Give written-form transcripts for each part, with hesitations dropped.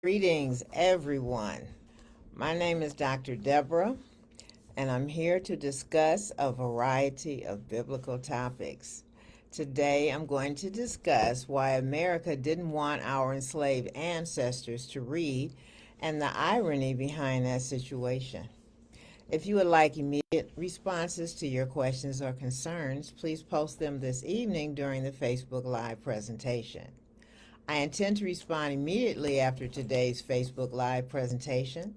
Greetings, everyone. My name is Dr. Deborah, and I'm here to discuss a variety of biblical topics. Today, I'm going to discuss why America didn't want our enslaved ancestors to read and the irony behind that situation. If you would like immediate responses to your questions or concerns, please post them this evening during the Facebook Live presentation. I intend to respond immediately after today's Facebook Live presentation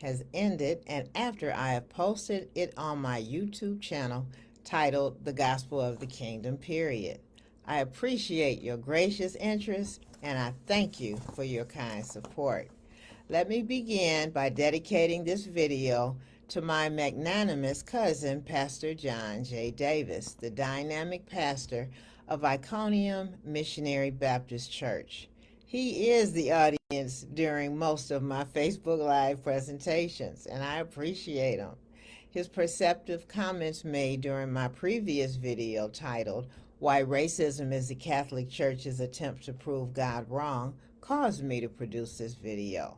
has ended and after I have posted it on my YouTube channel titled The Gospel of the Kingdom, period. I appreciate your gracious interest and I thank you for your kind support. Let me begin by dedicating this video to my magnanimous cousin, Pastor John J. Davis, the dynamic pastor of Iconium Missionary Baptist Church. He is the audience during most of my Facebook Live presentations, and I appreciate him. His perceptive comments made during my previous video titled, Why Racism is the Catholic Church's Attempt to Prove God Wrong, caused me to produce this video.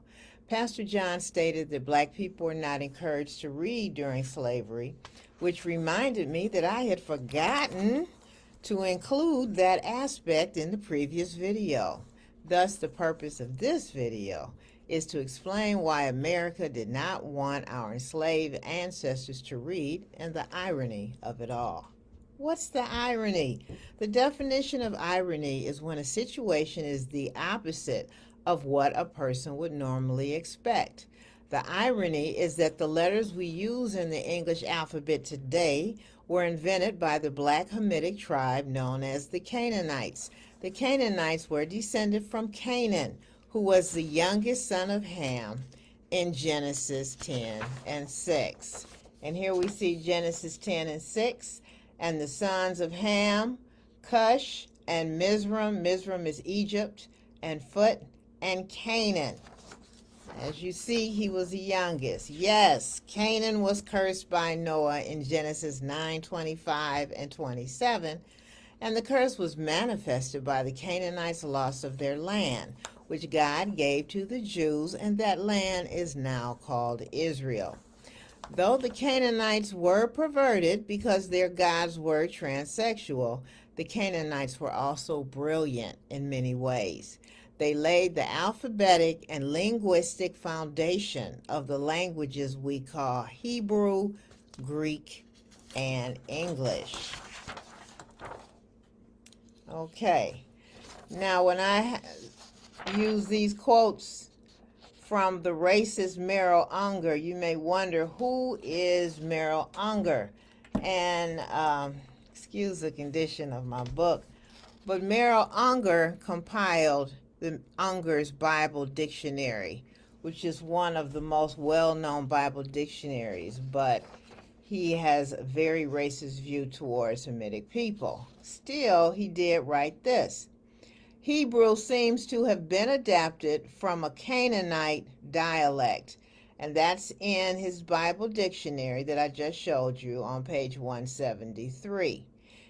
Pastor John stated that black people were not encouraged to read during slavery, which reminded me that I had forgotten to include that aspect in the previous video. Thus, the purpose of this video is to explain why America did not want our enslaved ancestors to read and the irony of it all. What's the irony? The definition of irony is when a situation is the opposite of what a person would normally expect. The irony is that the letters we use in the English alphabet today were invented by the black Hamitic tribe known as the Canaanites. The Canaanites were descended from Canaan, who was the youngest son of Ham in Genesis 10 and 6. And here we see Genesis 10 and 6, and the sons of Ham, Cush, and Mizraim. Mizraim is Egypt, and Phut, and Canaan. As you see, he was the youngest. Yes, Canaan was cursed by Noah in Genesis 9:25 and 27, and the curse was manifested by the Canaanites' loss of their land, which God gave to the Jews, and that land is now called Israel. Though the Canaanites were perverted because their gods were transsexual, the Canaanites were also brilliant in many ways. They laid the alphabetic and linguistic foundation of the languages we call Hebrew, Greek, and English. Okay, now when I use these quotes from the racist Merrill Unger, you may wonder, who is Merrill Unger? And excuse the condition of my book, but Merrill Unger compiled the Unger's Bible Dictionary, which is one of the most well-known Bible dictionaries, but he has a very racist view towards Hamitic people. Still, he did write this. Hebrew seems to have been adapted from a Canaanite dialect, and that's in his Bible dictionary that I just showed you on page 173.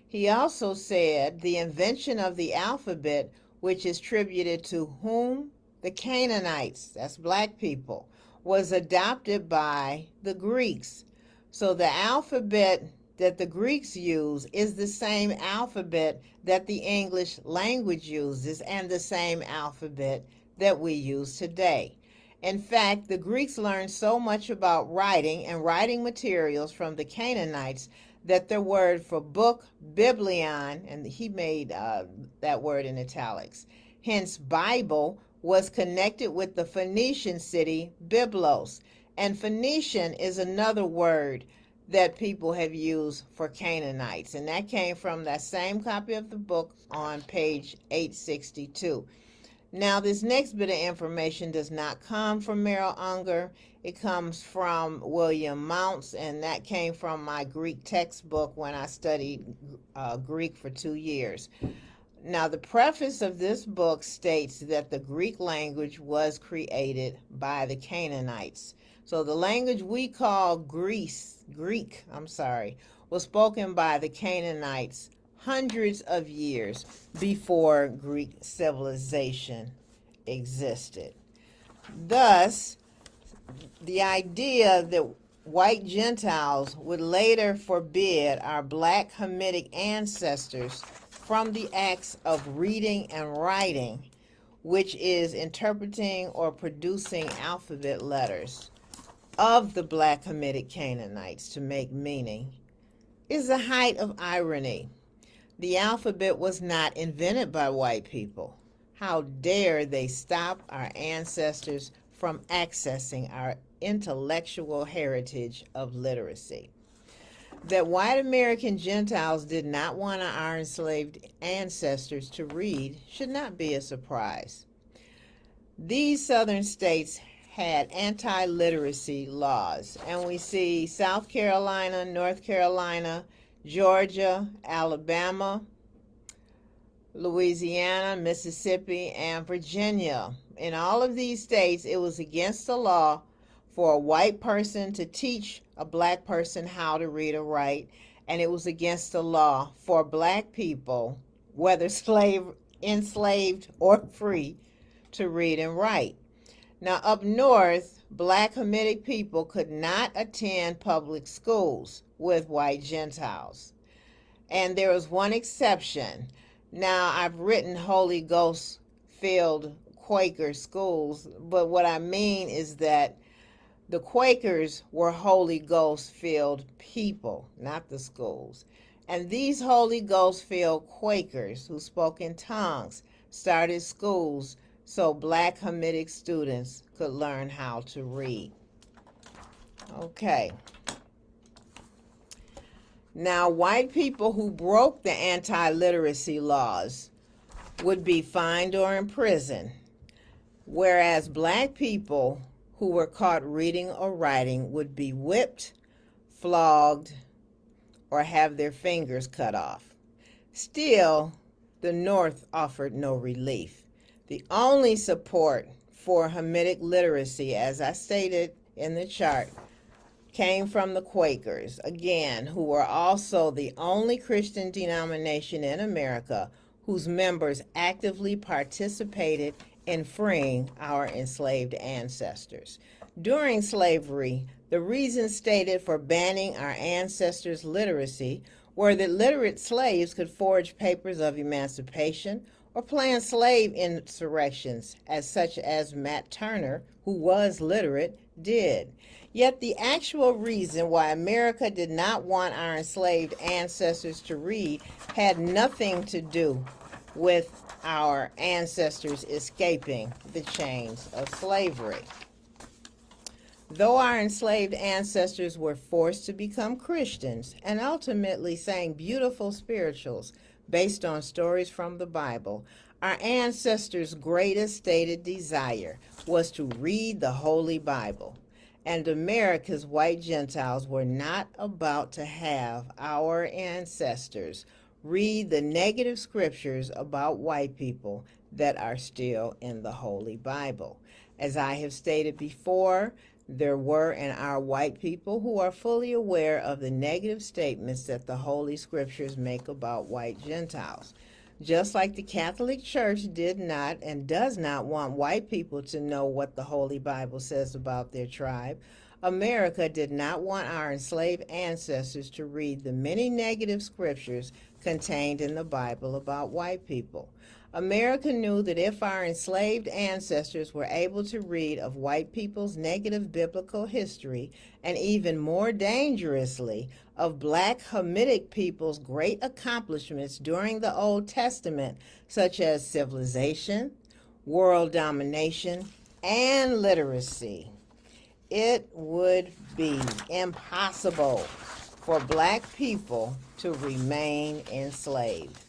He also said the invention of the alphabet, which is attributed to whom? The Canaanites, that's black people, was adopted by the Greeks. So the alphabet that the Greeks use is the same alphabet that the English language uses and the same alphabet that we use today. In fact, the Greeks learned so much about writing and writing materials from the Canaanites that the word for book, biblion, and he made that word in italics, hence Bible, was connected with the Phoenician city Byblos. And Phoenician is another word that people have used for Canaanites, and that came from that same copy of the book on page 862. Now, this next bit of information does not come from Merrill Unger. It comes from William Mounts, and that came from my Greek textbook when I studied Greek for 2 years. Now, the preface of this book states that the Greek language was created by the Canaanites. So the language we call Greek, was spoken by the Canaanites hundreds of years before Greek civilization existed. Thus, the idea that white Gentiles would later forbid our black Hamitic ancestors from the acts of reading and writing, which is interpreting or producing alphabet letters of the black Hamitic Canaanites to make meaning, is the height of irony. The alphabet was not invented by white people. How dare they stop our ancestors from accessing our intellectual heritage of literacy? That white American Gentiles did not want our enslaved ancestors to read should not be a surprise. These southern states had anti-literacy laws, and we see South Carolina, North Carolina, Georgia, Alabama, Louisiana, Mississippi, and Virginia. In all of these states, it was against the law for a white person to teach a black person how to read or write, and it was against the law for black people, whether enslaved or free, to read and write. Now, up north, black Hamitic people could not attend public schools with white Gentiles. And there was one exception. Now, I've written Holy Ghost filled Quaker schools, but what I mean is that the Quakers were Holy Ghost filled people, not the schools. And these Holy Ghost filled Quakers who spoke in tongues started schools so black Hamitic students could learn how to read. Okay. Now, white people who broke the anti-literacy laws would be fined or imprisoned, whereas black people who were caught reading or writing would be whipped, flogged, or have their fingers cut off. Still, the North offered no relief. The only support for Hamitic literacy, as I stated in the chart, came from the Quakers, again, who were also the only Christian denomination in America whose members actively participated in freeing our enslaved ancestors. During slavery, the reasons stated for banning our ancestors' literacy were that literate slaves could forge papers of emancipation or plan slave insurrections, as such as Matt Turner, who was literate, did. Yet the actual reason why America did not want our enslaved ancestors to read had nothing to do with our ancestors escaping the chains of slavery. Though our enslaved ancestors were forced to become Christians and ultimately sang beautiful spirituals based on stories from the Bible, our ancestors' greatest stated desire was to read the Holy Bible. And America's white Gentiles were not about to have our ancestors read the negative scriptures about white people that are still in the Holy Bible. As I have stated before, there were in our white people who are fully aware of the negative statements that the Holy Scriptures make about white Gentiles. Just like the Catholic Church did not and does not want white people to know what the Holy Bible says about their tribe, America did not want our enslaved ancestors to read the many negative scriptures contained in the Bible about white people. America knew that if our enslaved ancestors were able to read of white people's negative biblical history, and even more dangerously, of black Hamitic people's great accomplishments during the Old Testament, such as civilization, world domination, and literacy, it would be impossible for black people to remain enslaved.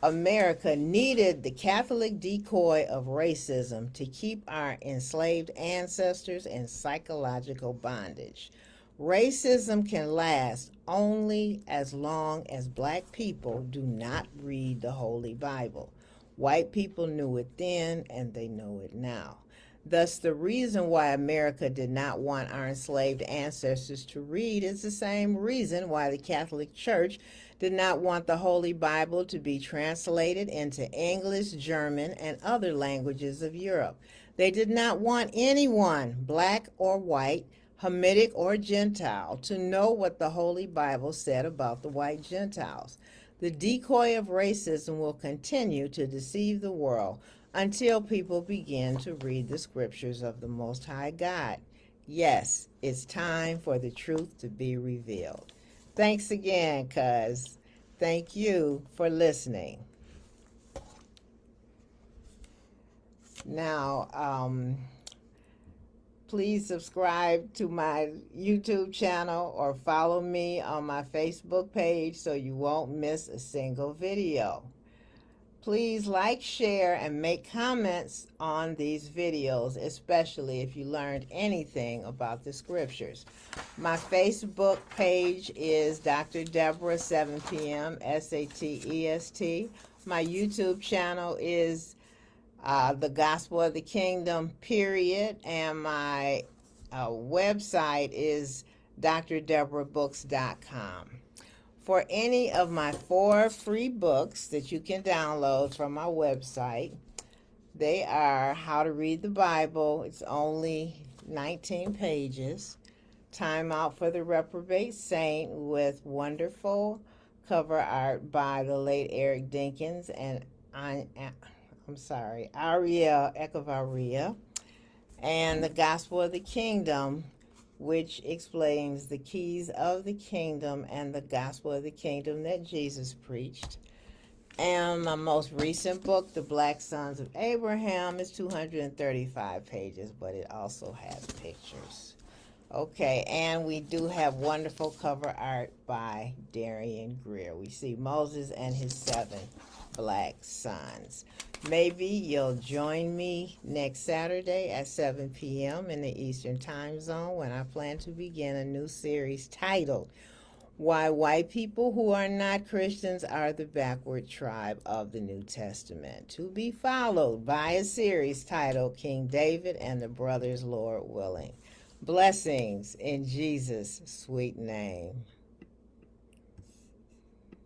America needed the Catholic decoy of racism to keep our enslaved ancestors in psychological bondage. Racism can last only as long as black people do not read the Holy Bible. White people knew it then, and they know it now. Thus, the reason why America did not want our enslaved ancestors to read is the same reason why the Catholic Church did not want the Holy Bible to be translated into English, German, and other languages of Europe. They did not want anyone, black or white, Hamitic or Gentile, to know what the Holy Bible said about the white Gentiles. The decoy of racism will continue to deceive the world until people begin to read the scriptures of the Most High God. Yes, it's time for the truth to be revealed. Thanks again, cuz. Thank you for listening. Now, please subscribe to my YouTube channel or follow me on my Facebook page so you won't miss a single video. Please like, share, and make comments on these videos, especially if you learned anything about the scriptures. My Facebook page is Dr. Deborah 7 p.m. SATEST. My YouTube channel is The Gospel of the Kingdom, period. And my website is drdeborahbooks.com. For any of my 4 free books that you can download from my website, they are How to Read the Bible. It's only 19 pages. Time Out for the Reprobate Saint with wonderful cover art by the late Eric Dinkins and Ariel Echevarria. And The Gospel of the Kingdom, which explains the keys of the kingdom and the gospel of the kingdom that Jesus preached. And my most recent book, The Black Sons of Abraham, is 235 pages, but it also has pictures. Okay, and we do have wonderful cover art by Darian Greer. We see Moses and his 7 black sons. Maybe you'll join me next Saturday at 7 p.m. in the Eastern Time Zone when I plan to begin a new series titled Why White People Who Are Not Christians Are the Backward Tribe of the New Testament, to be followed by a series titled King David and the Brothers, Lord Willing. Blessings in Jesus' sweet name.